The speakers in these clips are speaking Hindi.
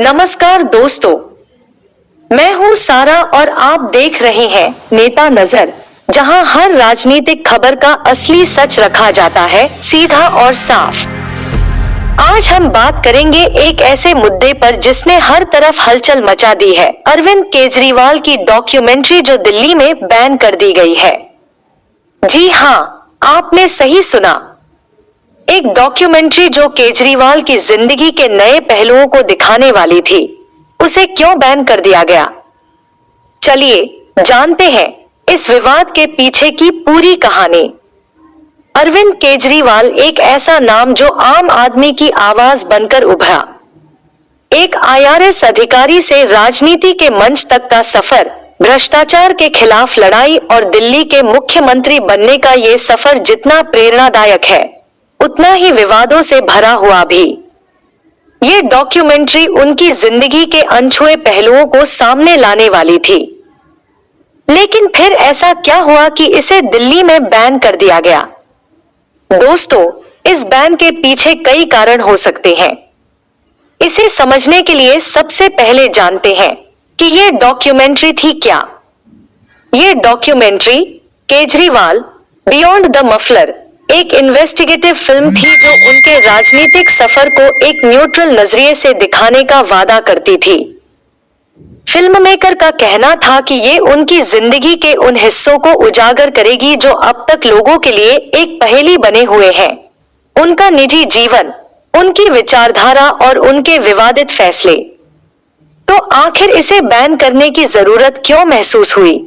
नमस्कार दोस्तों, मैं हूं सारा और आप देख रहे हैं नेता नजर, जहां हर राजनीतिक खबर का असली सच रखा जाता है, सीधा और साफ। आज हम बात करेंगे एक ऐसे मुद्दे पर जिसने हर तरफ हलचल मचा दी है, अरविंद केजरीवाल की डॉक्यूमेंट्री जो दिल्ली में बैन कर दी गई है। जी हाँ, आपने सही सुना, एक डॉक्यूमेंट्री जो केजरीवाल की जिंदगी के नए पहलुओं को दिखाने वाली थी, उसे क्यों बैन कर दिया गया? चलिए जानते हैं इस विवाद के पीछे की पूरी कहानी। अरविंद केजरीवाल एक ऐसा नाम जो आम आदमी की आवाज बनकर उभरा। एक IRS अधिकारी से राजनीति के मंच तक का सफर, भ्रष्टाचार के खिलाफ लड़ाई और दिल्ली के मुख्यमंत्री बनने का ये सफर जितना प्रेरणादायक है, उतना ही विवादों से भरा हुआ भी। ये डॉक्यूमेंट्री उनकी जिंदगी के अनछुए पहलुओं को सामने लाने वाली थी। लेकिन फिर ऐसा क्या हुआ कि इसे दिल्ली में बैन कर दिया गया? दोस्तों, इस बैन के पीछे कई कारण हो सकते हैं। इसे समझने के लिए सबसे पहले जानते हैं कि ये डॉक्यूमेंट्री थी क्या। ये documentary Kejriwal beyond the muffler एक इन्वेस्टिगेटिव फिल्म थी जो उनके राजनीतिक सफर को एक न्यूट्रल नजरिए से दिखाने का वादा करती थी। फिल्म मेकर का कहना था कि ये उनकी जिंदगी के उन हिस्सों को उजागर करेगी जो अब तक लोगों के लिए एक पहेली बने हुए हैं। उनका निजी जीवन, उनकी विचारधारा और उनके विवादित फैसले। तो आखिर इसे बैन करने की जरूरत क्यों महसूस हुई?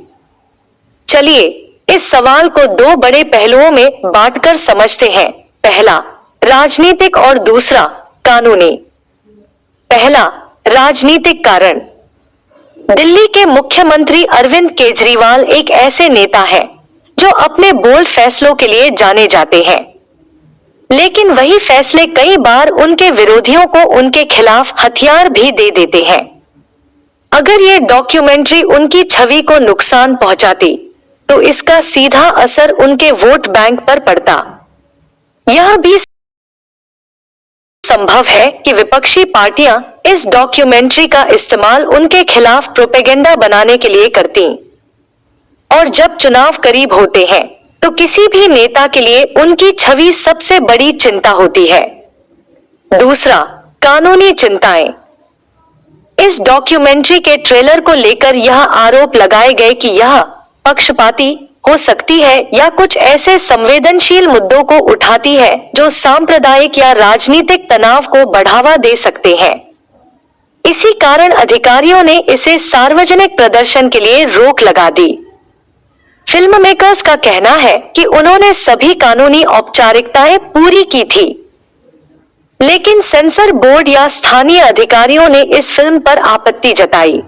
चलिए इस सवाल को दो बड़े पहलुओं में बांटकर समझते हैं। पहला, राजनीतिक और दूसरा, कानूनी। पहला, राजनीतिक कारण। दिल्ली के मुख्यमंत्री अरविंद केजरीवाल एक ऐसे नेता हैं जो अपने बोल्ड फैसलों के लिए जाने जाते हैं। लेकिन वही फैसले कई बार उनके विरोधियों को उनके खिलाफ हथियार भी दे देते हैं। अगर ये डॉक्यूमेंट्री उनकी छवि को नुकसान पहुंचाती, तो इसका सीधा असर उनके वोट बैंक पर पड़ता। यह भी संभव है कि विपक्षी पार्टियां इस डॉक्यूमेंट्री का इस्तेमाल उनके खिलाफ प्रोपेगेंडा बनाने के लिए करती। और जब चुनाव करीब होते हैं, तो किसी भी नेता के लिए उनकी छवि सबसे बड़ी चिंता होती है। दूसरा, कानूनी चिंताएं। इस डॉक्यूमेंट्री के ट्रेलर को लेकर यह आरोप लगाए गए कि यह पक्षपाती हो सकती है या कुछ ऐसे संवेदनशील मुद्दों को उठाती है जो सांप्रदायिक या राजनीतिक तनाव को बढ़ावा दे सकते हैं। इसी कारण अधिकारियों ने इसे सार्वजनिक प्रदर्शन के लिए रोक लगा दी। फिल्म मेकर्स का कहना है कि उन्होंने सभी कानूनी औपचारिकताएं पूरी की थी, लेकिन सेंसर बोर्ड या स्थानीय अधिकारियों ने इस फिल्म पर आपत्ति जताई।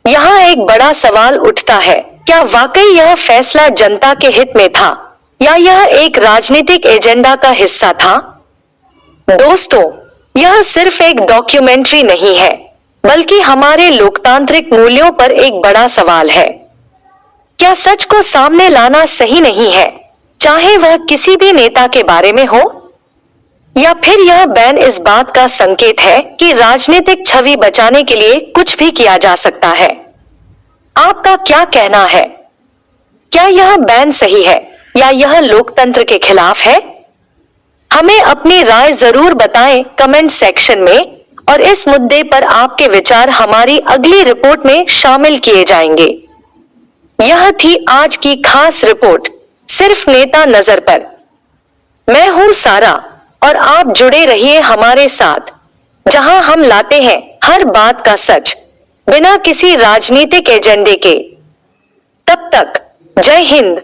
यहाँ एक बड़ा सवाल उठता है, क्या वाकई यह फैसला जनता के हित में था या यह एक राजनीतिक एजेंडा का हिस्सा था? दोस्तों, यह सिर्फ एक डॉक्यूमेंट्री नहीं है, बल्कि हमारे लोकतांत्रिक मूल्यों पर एक बड़ा सवाल है। क्या सच को सामने लाना सही नहीं है, चाहे वह किसी भी नेता के बारे में हो? या फिर यह बैन इस बात का संकेत है कि राजनीतिक छवि बचाने के लिए कुछ भी किया जा सकता है? आपका क्या कहना है? क्या यह बैन सही है या यह लोकतंत्र के खिलाफ है? हमें अपनी राय जरूर बताएं कमेंट सेक्शन में, और इस मुद्दे पर आपके विचार हमारी अगली रिपोर्ट में शामिल किए जाएंगे। यह थी आज की खास रिपोर्ट, सिर्फ नेता नजर पर। मैं हूं सारा और आप जुड़े रहिए हमारे साथ, जहां हम लाते हैं हर बात का सच, बिना किसी राजनीतिक एजेंडे के। तब तक जय हिंद।